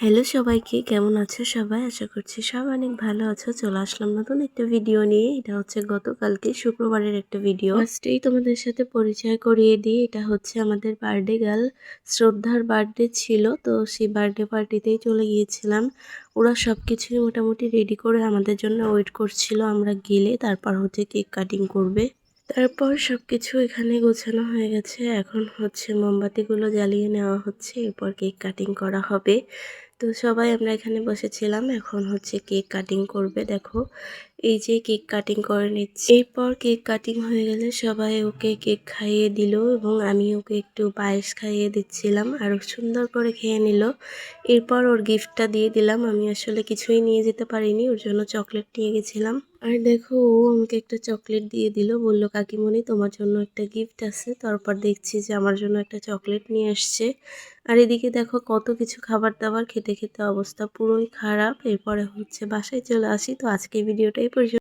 Hello সবাইকে, কেমন আছো সবাই? আশা করছি সবাই অনেক ভালো আছো। চলে আসলাম নতুন একটা ভিডিও নিয়ে। এটা হচ্ছে গতকালকে শুক্রবারের একটা ভিডিও। ফার্স্টেই তোমাদের সাথে পরিচয় করিয়ে দিই। এটা হচ্ছে আমাদের বার্থডে গার্ল শ্রদ্ধার বার্থডে ছিল, তো সেই বার্থডে পার্টিতেই চলে গিয়েছিলাম। ওরা সব কিছুই মোটামুটি রেডি করে আমাদের জন্য ওয়েট করছিল। আমরা গেলে তারপর হচ্ছে কেক কাটিং করবে। তারপর সবকিছু এখানে গোছানো হয়ে গেছে। এখন হচ্ছে মোমবাতিগুলো জ্বালিয়ে নেওয়া হচ্ছে, এরপর কেক কাটিং করা হবে। তো সবাই আমরা এখানে বসেছিলাম, এখন হচ্ছে কেক কাটিং করবে। দেখো এই যে কেক কাটিং করে নিচ্ছি। এরপর কেক কাটিং হয়ে গেলে সবাই ওকে কেক খাইয়ে দিল এবং আমি ওকে একটু পায়েস খাইয়ে দিচ্ছিলাম, আর সুন্দর করে খেয়ে নিল। এরপর ওর গিফটটা দিয়ে দিলাম। আমি আসলে কিছুই নিয়ে যেতে পারিনি, ওর জন্য চকলেট নিয়ে গেছিলাম। আর দেখো ও আমাকে একটা চকলেট দিয়ে দিল, বলল কাকিমণি তোমার জন্য একটা গিফট আছে। তারপর দেখছি যে আমার জন্য একটা চকলেট নিয়ে আসছে। আর এদিকে দেখো কত কিছু খাবার দাবার খেতে খেতে অবস্থা পুরোই খারাপ। এরপরে হচ্ছে বাসায় চলে আসি। তো আজকে ভিডিওটা এই পর্যন্ত।